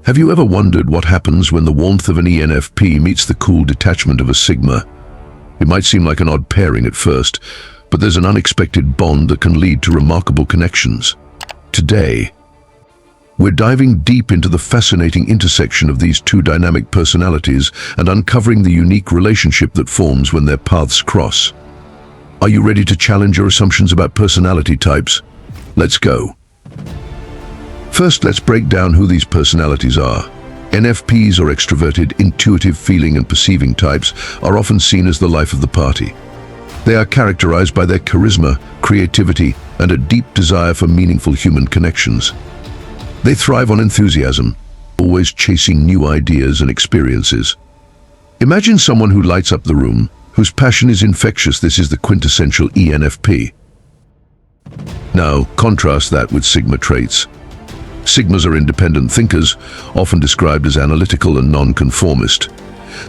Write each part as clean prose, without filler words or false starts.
Have you ever wondered what happens when the warmth of an ENFP meets the cool detachment of a Sigma? It might seem like an odd pairing at first, but there's an unexpected bond that can lead to remarkable connections. Today, we're diving deep into the fascinating intersection of these two dynamic personalities and uncovering the unique relationship that forms when their paths cross. Are you ready to challenge your assumptions about personality types? Let's go. First, let's break down who these personalities are. NFPs, or extroverted, intuitive, feeling and perceiving types, are often seen as the life of the party. They are characterized by their charisma, creativity, and a deep desire for meaningful human connections. They thrive on enthusiasm, always chasing new ideas and experiences. Imagine someone who lights up the room, whose passion is infectious. This is the quintessential ENFP. Now, contrast that with Sigma traits. Sigmas are independent thinkers, often described as analytical and non-conformist.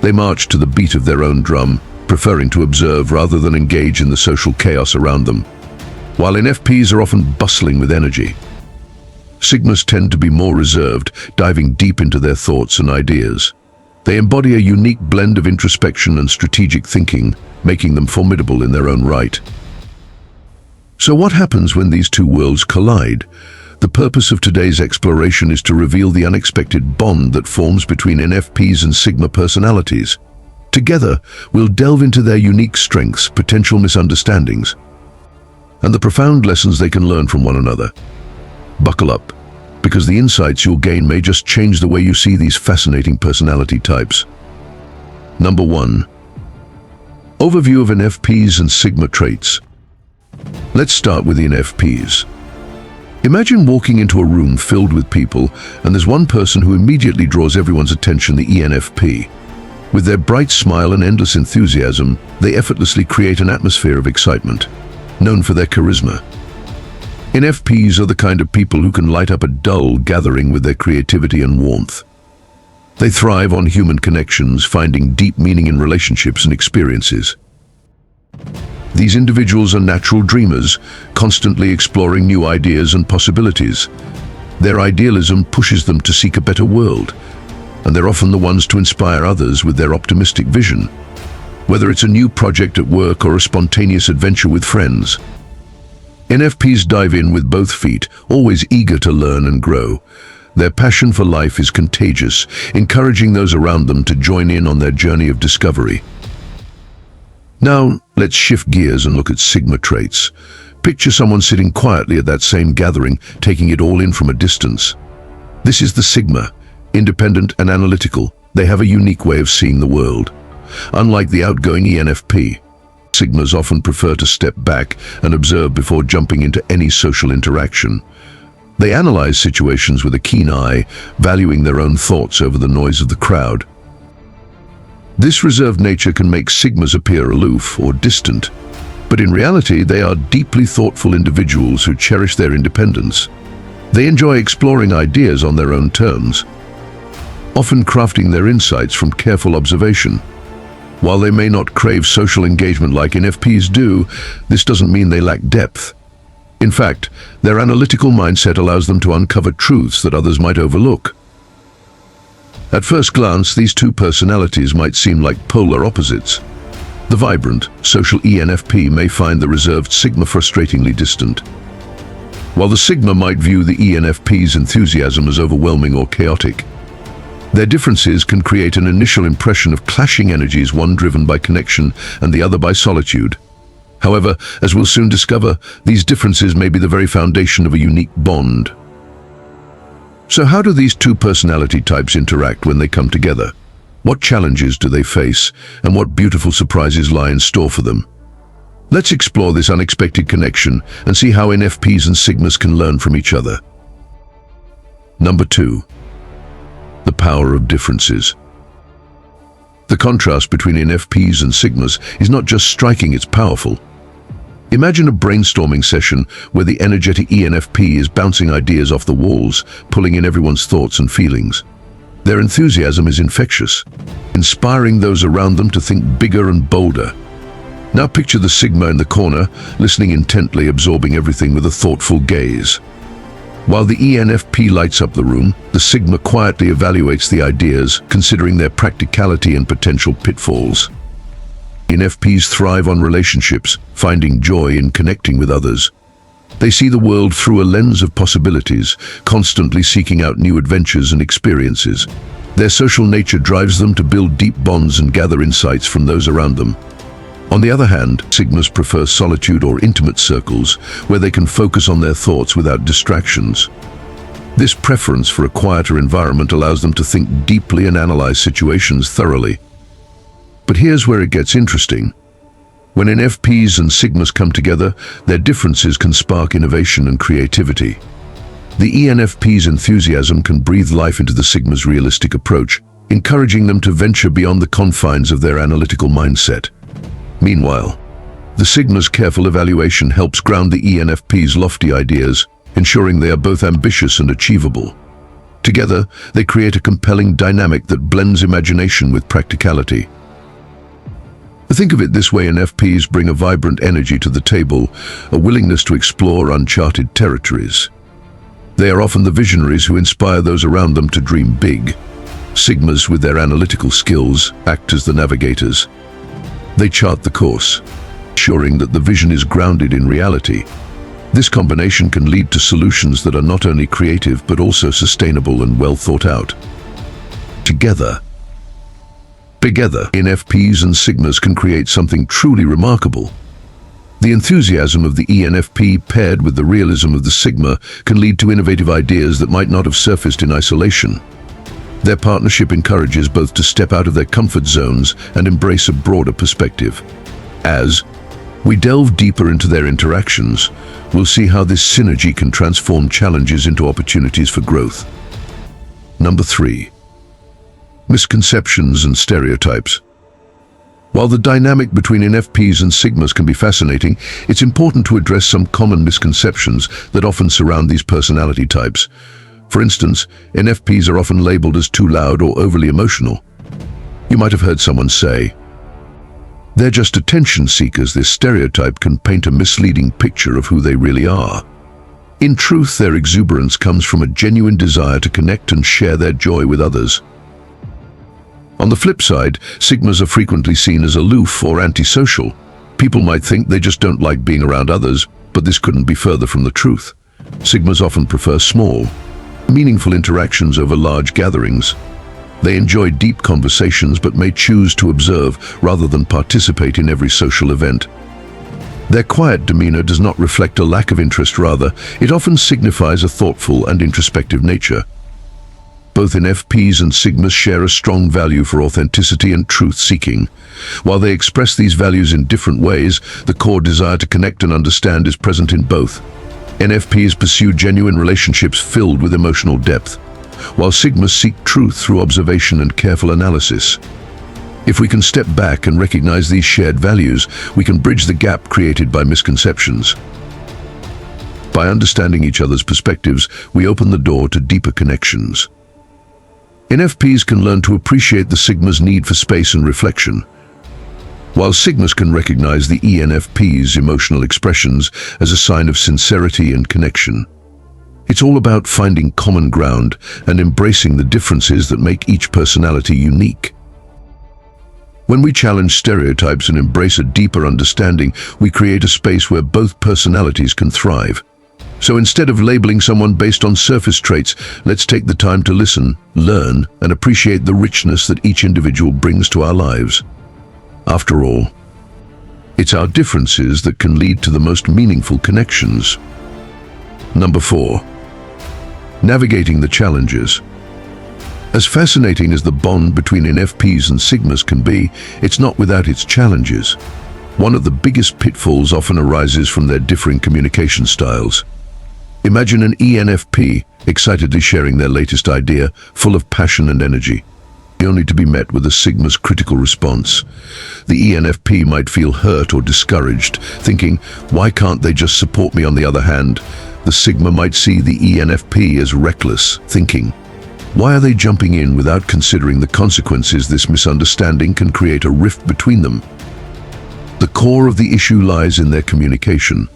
They march to the beat of their own drum, preferring to observe rather than engage in the social chaos around them. While NFPs are often bustling with energy, Sigmas tend to be more reserved, diving deep into their thoughts and ideas. They embody a unique blend of introspection and strategic thinking, making them formidable in their own right. So what happens when these two worlds collide? The purpose of today's exploration is to reveal the unexpected bond that forms between NFPs and Sigma personalities. Together, we'll delve into their unique strengths, potential misunderstandings, and the profound lessons they can learn from one another. Buckle up, because the insights you'll gain may just change the way you see these fascinating personality types. Number 1. Overview of NFPs and Sigma traits. Let's start with the NFPs. Imagine walking into a room filled with people, and there's one person who immediately draws everyone's attention, the ENFP. With their bright smile and endless enthusiasm, they effortlessly create an atmosphere of excitement, known for their charisma. NFPs are the kind of people who can light up a dull gathering with their creativity and warmth. They thrive on human connections, finding deep meaning in relationships and experiences. These individuals are natural dreamers, constantly exploring new ideas and possibilities. Their idealism pushes them to seek a better world, and they're often the ones to inspire others with their optimistic vision, whether it's a new project at work or a spontaneous adventure with friends. NFPs dive in with both feet, always eager to learn and grow. Their passion for life is contagious, encouraging those around them to join in on their journey of discovery. Now, let's shift gears and look at Sigma traits. Picture someone sitting quietly at that same gathering, taking it all in from a distance. This is the Sigma, independent and analytical. They have a unique way of seeing the world. Unlike the outgoing ENFP, Sigmas often prefer to step back and observe before jumping into any social interaction. They analyze situations with a keen eye, valuing their own thoughts over the noise of the crowd. This reserved nature can make Sigmas appear aloof or distant, but in reality they are deeply thoughtful individuals who cherish their independence. They enjoy exploring ideas on their own terms, often crafting their insights from careful observation. While they may not crave social engagement like NFPs do, this doesn't mean they lack depth. In fact, their analytical mindset allows them to uncover truths that others might overlook. At first glance, these two personalities might seem like polar opposites. The vibrant, social ENFP may find the reserved Sigma frustratingly distant, while the Sigma might view the ENFP's enthusiasm as overwhelming or chaotic. Their differences can create an initial impression of clashing energies, one driven by connection and the other by solitude. However, as we'll soon discover, these differences may be the very foundation of a unique bond. So how do these two personality types interact when they come together? What challenges do they face, and what beautiful surprises lie in store for them? Let's explore this unexpected connection and see how NFPs and Sigmas can learn from each other. Number 2. The power of differences. The contrast between NFPs and Sigmas is not just striking, it's powerful. Imagine a brainstorming session where the energetic ENFP is bouncing ideas off the walls, pulling in everyone's thoughts and feelings. Their enthusiasm is infectious, inspiring those around them to think bigger and bolder. Now picture the Sigma in the corner, listening intently, absorbing everything with a thoughtful gaze. While the ENFP lights up the room, the Sigma quietly evaluates the ideas, considering their practicality and potential pitfalls. ENFPs thrive on relationships, finding joy in connecting with others. They see the world through a lens of possibilities, constantly seeking out new adventures and experiences. Their social nature drives them to build deep bonds and gather insights from those around them. On the other hand, Sigmas prefer solitude or intimate circles, where they can focus on their thoughts without distractions. This preference for a quieter environment allows them to think deeply and analyze situations thoroughly. But here's where it gets interesting. When ENFPs and Sigmas come together, their differences can spark innovation and creativity. The ENFP's enthusiasm can breathe life into the Sigma's realistic approach, encouraging them to venture beyond the confines of their analytical mindset. Meanwhile, the Sigma's careful evaluation helps ground the ENFP's lofty ideas, ensuring they are both ambitious and achievable. Together, they create a compelling dynamic that blends imagination with practicality. Think of it this way: ENFPs bring a vibrant energy to the table, a willingness to explore uncharted territories. They are often the visionaries who inspire those around them to dream big. Sigmas, with their analytical skills, act as the navigators. They chart the course, ensuring that the vision is grounded in reality. This combination can lead to solutions that are not only creative but also sustainable and well thought out. Together, ENFPs and Sigmas can create something truly remarkable. The enthusiasm of the ENFP paired with the realism of the Sigma can lead to innovative ideas that might not have surfaced in isolation. Their partnership encourages both to step out of their comfort zones and embrace a broader perspective. As we delve deeper into their interactions, we'll see how this synergy can transform challenges into opportunities for growth. Number 3. Misconceptions and stereotypes. While the dynamic between ENFPs and Sigmas can be fascinating, it's important to address some common misconceptions that often surround these personality types. For instance, ENFPs are often labeled as too loud or overly emotional. You might have heard someone say, "They're just attention seekers." This stereotype can paint a misleading picture of who they really are. In truth, their exuberance comes from a genuine desire to connect and share their joy with others. On the flip side, Sigmas are frequently seen as aloof or antisocial. People might think they just don't like being around others, but this couldn't be further from the truth. Sigmas often prefer small, meaningful interactions over large gatherings. They enjoy deep conversations but may choose to observe rather than participate in every social event. Their quiet demeanor does not reflect a lack of interest, rather, it often signifies a thoughtful and introspective nature. Both ENFPs and Sigmas share a strong value for authenticity and truth-seeking. While they express these values in different ways, the core desire to connect and understand is present in both. ENFPs pursue genuine relationships filled with emotional depth, while Sigmas seek truth through observation and careful analysis. If we can step back and recognize these shared values, we can bridge the gap created by misconceptions. By understanding each other's perspectives, we open the door to deeper connections. ENFPs can learn to appreciate the Sigma's need for space and reflection, while Sigmas can recognize the ENFP's emotional expressions as a sign of sincerity and connection. It's all about finding common ground and embracing the differences that make each personality unique. When we challenge stereotypes and embrace a deeper understanding, we create a space where both personalities can thrive. So instead of labeling someone based on surface traits, let's take the time to listen, learn, and appreciate the richness that each individual brings to our lives. After all, it's our differences that can lead to the most meaningful connections. Number 4. Navigating the challenges. As fascinating as the bond between ENFPs and Sigmas can be, it's not without its challenges. One of the biggest pitfalls often arises from their differing communication styles. Imagine an ENFP excitedly sharing their latest idea, full of passion and energy, only to be met with a Sigma's critical response. The ENFP might feel hurt or discouraged, thinking, "Why can't they just support me?" On the other hand, the Sigma might see the ENFP as reckless, thinking, "Why are they jumping in without considering the consequences?" This misunderstanding can create a rift between them. The core of the issue lies in their communication.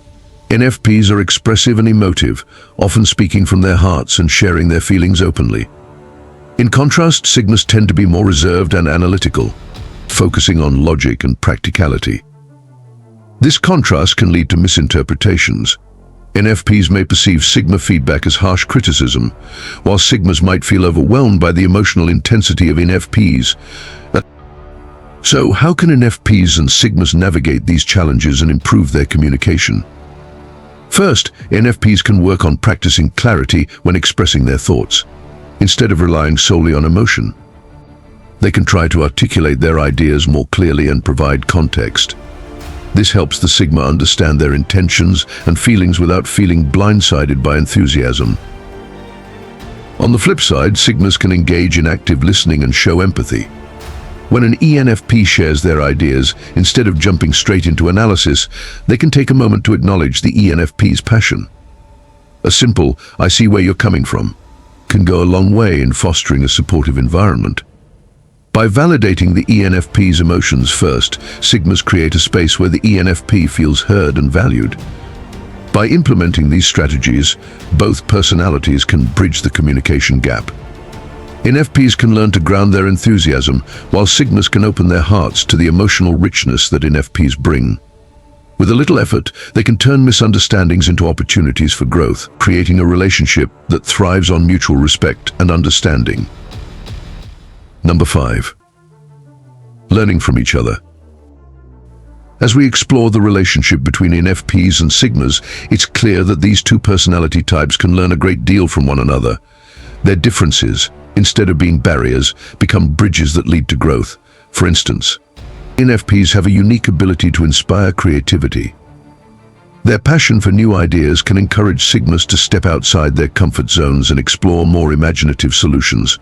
NFPs are expressive and emotive, often speaking from their hearts and sharing their feelings openly. In contrast, Sigmas tend to be more reserved and analytical, focusing on logic and practicality. This contrast can lead to misinterpretations. NFPs may perceive Sigma feedback as harsh criticism, while Sigmas might feel overwhelmed by the emotional intensity of NFPs. So, how can NFPs and Sigmas navigate these challenges and improve their communication? First, NFPs can work on practicing clarity when expressing their thoughts, instead of relying solely on emotion. They can try to articulate their ideas more clearly and provide context. This helps the Sigma understand their intentions and feelings without feeling blindsided by enthusiasm. On the flip side, Sigmas can engage in active listening and show empathy. When an ENFP shares their ideas, instead of jumping straight into analysis, they can take a moment to acknowledge the ENFP's passion. A simple, "I see where you're coming from," can go a long way in fostering a supportive environment. By validating the ENFP's emotions first, Sigmas create a space where the ENFP feels heard and valued. By implementing these strategies, both personalities can bridge the communication gap. NFPs can learn to ground their enthusiasm, while Sigmas can open their hearts to the emotional richness that NFPs bring. With a little effort, they can turn misunderstandings into opportunities for growth, creating a relationship that thrives on mutual respect and understanding. Number 5. Learning from each other. As we explore the relationship between NFPs and Sigmas, it's clear that these two personality types can learn a great deal from one another. Their differences, instead of being barriers, become bridges that lead to growth. For instance, NFPs have a unique ability to inspire creativity. Their passion for new ideas can encourage Sigmas to step outside their comfort zones and explore more imaginative solutions.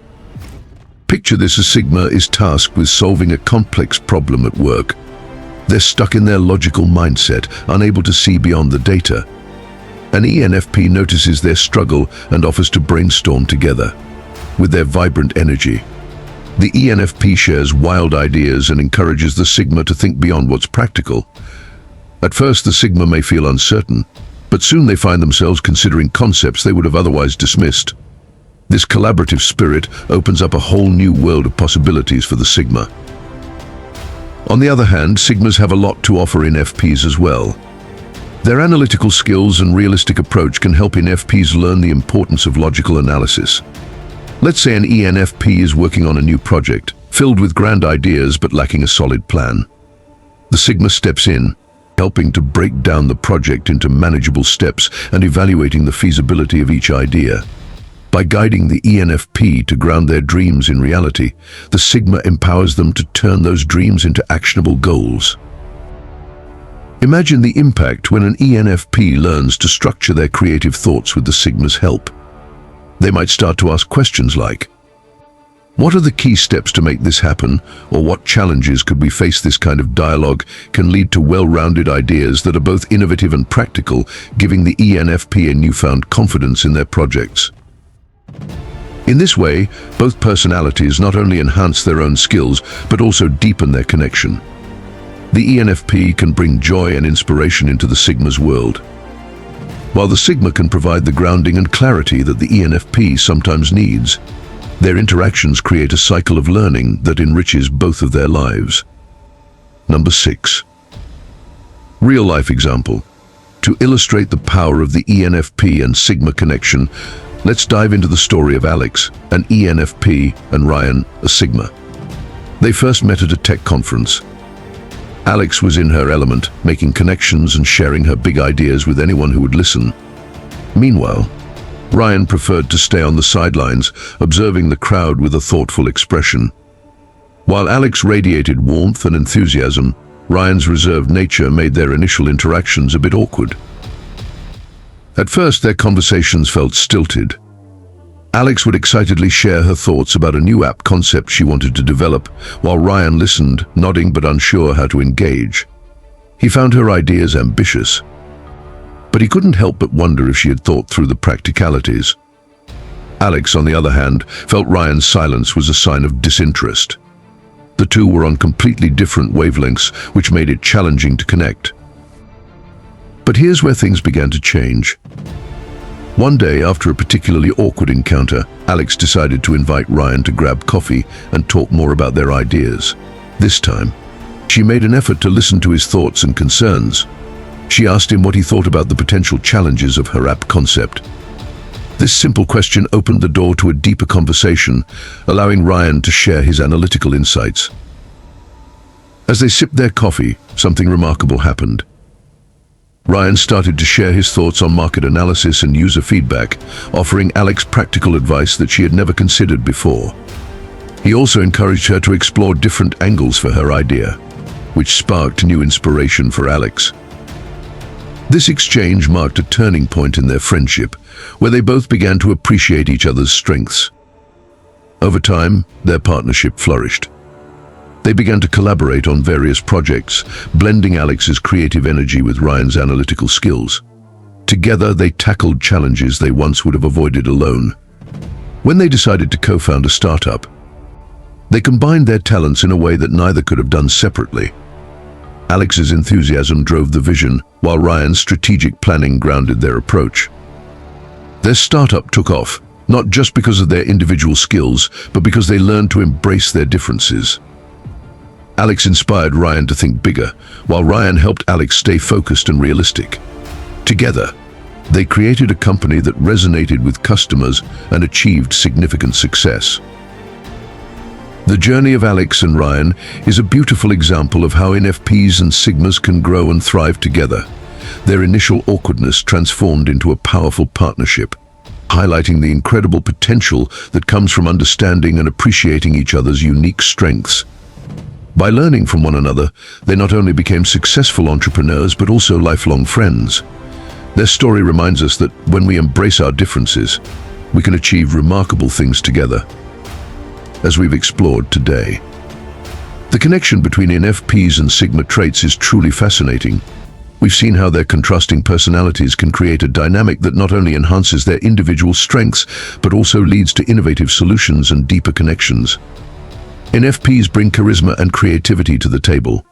Picture this: as Sigma is tasked with solving a complex problem at work. They're stuck in their logical mindset, unable to see beyond the data. An ENFP notices their struggle and offers to brainstorm together. With their vibrant energy, the ENFP shares wild ideas and encourages the Sigma to think beyond what's practical. At first, the Sigma may feel uncertain, but soon they find themselves considering concepts they would have otherwise dismissed. This collaborative spirit opens up a whole new world of possibilities for the Sigma. On the other hand, Sigmas have a lot to offer NFPs as well. Their analytical skills and realistic approach can help NFPs learn the importance of logical analysis. Let's say an ENFP is working on a new project, filled with grand ideas but lacking a solid plan. The Sigma steps in, helping to break down the project into manageable steps and evaluating the feasibility of each idea. By guiding the ENFP to ground their dreams in reality, the Sigma empowers them to turn those dreams into actionable goals. Imagine the impact when an ENFP learns to structure their creative thoughts with the Sigma's help. They might start to ask questions like, what are the key steps to make this happen? Or what challenges could we face? This kind of dialogue can lead to well-rounded ideas that are both innovative and practical, giving the ENFP a newfound confidence in their projects. In this way, both personalities not only enhance their own skills, but also deepen their connection. The ENFP can bring joy and inspiration into the Sigma's world, while the Sigma can provide the grounding and clarity that the ENFP sometimes needs. Their interactions create a cycle of learning that enriches both of their lives. Number 6. Real-life example. To illustrate the power of the ENFP and Sigma connection, let's dive into the story of Alex, an ENFP, and Ryan, a Sigma. They first met at a tech conference. Alex was in her element, making connections and sharing her big ideas with anyone who would listen. Meanwhile, Ryan preferred to stay on the sidelines, observing the crowd with a thoughtful expression. While Alex radiated warmth and enthusiasm, Ryan's reserved nature made their initial interactions a bit awkward. At first, their conversations felt stilted. Alex would excitedly share her thoughts about a new app concept she wanted to develop, while Ryan listened, nodding but unsure how to engage. He found her ideas ambitious, but he couldn't help but wonder if she had thought through the practicalities. Alex, on the other hand, felt Ryan's silence was a sign of disinterest. The two were on completely different wavelengths, which made it challenging to connect. But here's where things began to change. One day, after a particularly awkward encounter, Alex decided to invite Ryan to grab coffee and talk more about their ideas. This time, she made an effort to listen to his thoughts and concerns. She asked him what he thought about the potential challenges of her app concept. This simple question opened the door to a deeper conversation, allowing Ryan to share his analytical insights. As they sipped their coffee, something remarkable happened. Ryan started to share his thoughts on market analysis and user feedback, offering Alex practical advice that she had never considered before. He also encouraged her to explore different angles for her idea, which sparked new inspiration for Alex. This exchange marked a turning point in their friendship, where they both began to appreciate each other's strengths. Over time, their partnership flourished. They began to collaborate on various projects, blending Alex's creative energy with Ryan's analytical skills. Together, they tackled challenges they once would have avoided alone. When they decided to co-found a startup, they combined their talents in a way that neither could have done separately. Alex's enthusiasm drove the vision, while Ryan's strategic planning grounded their approach. Their startup took off, not just because of their individual skills, but because they learned to embrace their differences. Alex inspired Ryan to think bigger, while Ryan helped Alex stay focused and realistic. Together, they created a company that resonated with customers and achieved significant success. The journey of Alex and Ryan is a beautiful example of how ENFPs and Sigmas can grow and thrive together. Their initial awkwardness transformed into a powerful partnership, highlighting the incredible potential that comes from understanding and appreciating each other's unique strengths. By learning from one another, they not only became successful entrepreneurs but also lifelong friends. Their story reminds us that when we embrace our differences, we can achieve remarkable things together. As we've explored today, the connection between ENFPs and Sigma traits is truly fascinating. We've seen how their contrasting personalities can create a dynamic that not only enhances their individual strengths, but also leads to innovative solutions and deeper connections. ENFPs bring charisma and creativity to the table,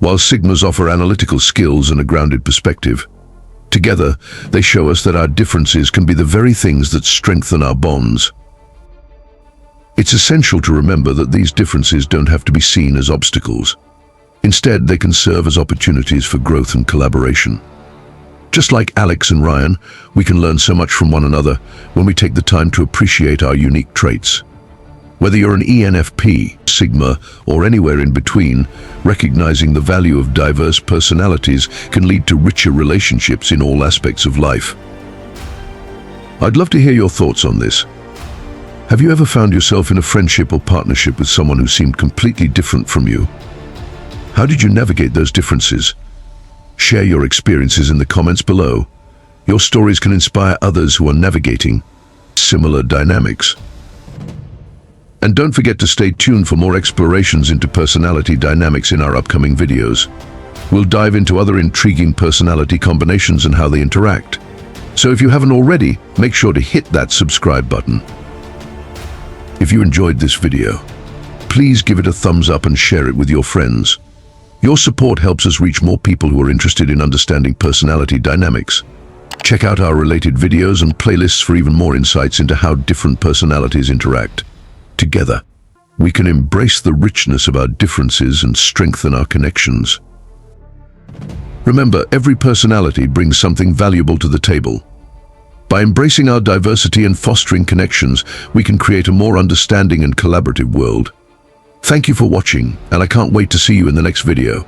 while Sigmas offer analytical skills and a grounded perspective. Together, they show us that our differences can be the very things that strengthen our bonds. It's essential to remember that these differences don't have to be seen as obstacles. Instead, they can serve as opportunities for growth and collaboration. Just like Alex and Ryan, we can learn so much from one another when we take the time to appreciate our unique traits. Whether you're an ENFP, Sigma, or anywhere in between, recognizing the value of diverse personalities can lead to richer relationships in all aspects of life. I'd love to hear your thoughts on this. Have you ever found yourself in a friendship or partnership with someone who seemed completely different from you? How did you navigate those differences? Share your experiences in the comments below. Your stories can inspire others who are navigating similar dynamics. And don't forget to stay tuned for more explorations into personality dynamics in our upcoming videos. We'll dive into other intriguing personality combinations and how they interact. So if you haven't already, make sure to hit that subscribe button. If you enjoyed this video, please give it a thumbs up and share it with your friends. Your support helps us reach more people who are interested in understanding personality dynamics. Check out our related videos and playlists for even more insights into how different personalities interact. Together, we can embrace the richness of our differences and strengthen our connections. Remember, every personality brings something valuable to the table. By embracing our diversity and fostering connections, we can create a more understanding and collaborative world. Thank you for watching, and I can't wait to see you in the next video.